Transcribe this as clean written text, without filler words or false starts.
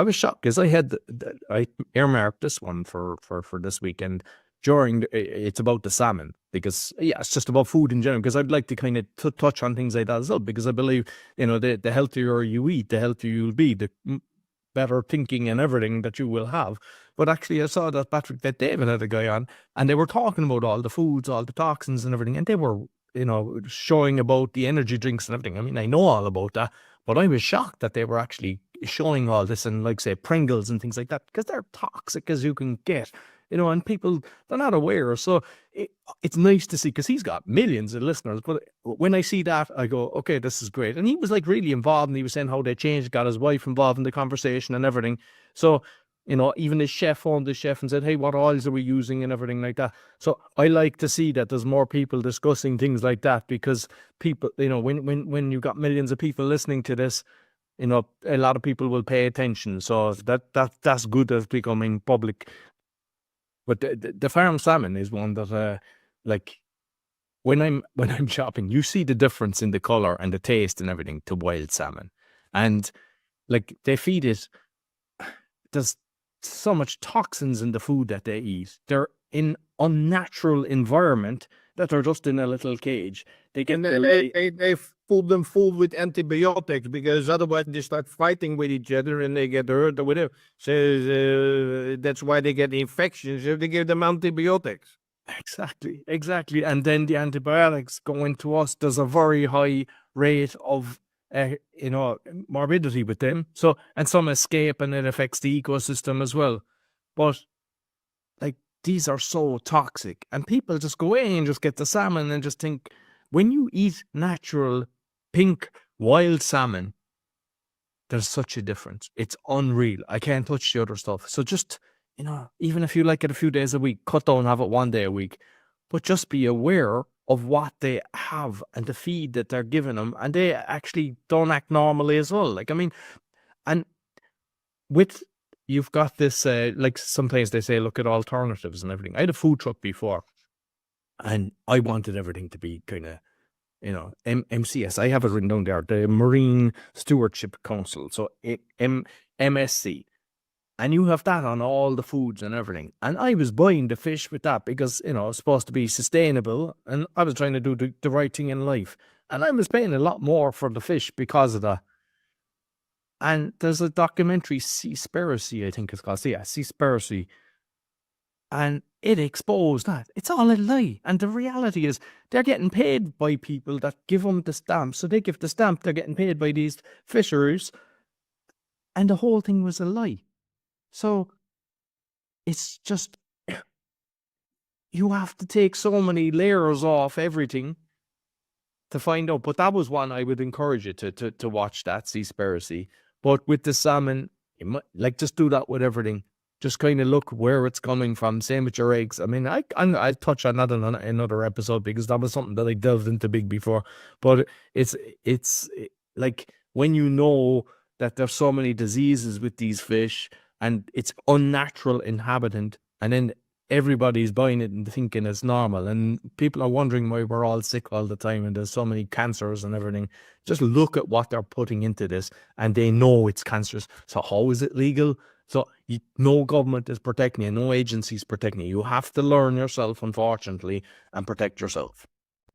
I was shocked because I had I earmarked this one for this weekend. During it's about the salmon, because it's just about food in general. Because I'd like to kind of touch on things like that as well, because I believe the healthier you eat, the healthier you'll be, the better thinking and everything that you will have. But actually, I saw that David had a guy on, and they were talking about all the foods, all the toxins and everything, and they were showing about the energy drinks and everything. I mean, I know all about that, but I was shocked that they were actually showing all this, and like say Pringles and things like that, because they're toxic as you can get. And people, they're not aware. So it's nice to see, because he's got millions of listeners. But when I see that, I go, okay, this is great. And he was like really involved, and he was saying how they changed, got his wife involved in the conversation and everything. So, even his chef phoned the chef and said, hey, what oils are we using and everything like that. So I like to see that there's more people discussing things like that, because people, when you've got millions of people listening to this, a lot of people will pay attention. So that's good as becoming public. But the farmed salmon is one that, like, when I'm shopping, you see the difference in the color and the taste and everything to wild salmon, and like they feed it. There's so much toxins in the food that they eat. They're in unnatural environment that are just in a little cage. They get they fool them full with antibiotics, because otherwise they start fighting with each other and they get hurt or whatever. So that's why they get infections if they give them antibiotics. Exactly. And then the antibiotics go into us. There's a very high rate of morbidity with them. So, and some escape, and it affects the ecosystem as well. But like, these are so toxic, and people just go in and just get the salmon and just think, when you eat natural pink wild salmon, there's such a difference. It's unreal. I can't touch the other stuff. So just, even if you like it a few days a week, cut down, have it one day a week, but just be aware of what they have and the feed that they're giving them, and they actually don't act normally as well. Like, I mean, and you've got this, like sometimes they say, look at alternatives and everything. I had a food truck before, and I wanted everything to be kind of, MCS. I have it written down there, the Marine Stewardship Council. So MSC. And you have that on all the foods and everything. And I was buying the fish with that because, it's supposed to be sustainable. And I was trying to do the right thing in life. And I was paying a lot more for the fish because of that. And there's a documentary, Seaspiracy, I think it's called. Yeah, Seaspiracy. And it exposed that. It's all a lie. And the reality is, they're getting paid by people that give them the stamp. So they give the stamp, they're getting paid by these fishers. And the whole thing was a lie. So it's just, you have to take so many layers off everything to find out. But that was one I would encourage you to watch, that Seaspiracy. But with the salmon, just do that with everything. Just kind of look where it's coming from. Same with your eggs. I mean, I'll touch on that in another episode, because that was something that I delved into big before. But it's like, when you know that there's so many diseases with these fish, and it's unnatural inhabitant, and then everybody's buying it and thinking it's normal, and people are wondering why we're all sick all the time and there's so many cancers and everything. Just look at what they're putting into this, and they know it's cancerous. So how is it legal? So no government is protecting you, no agency is protecting you. You have to learn yourself, unfortunately, and protect yourself.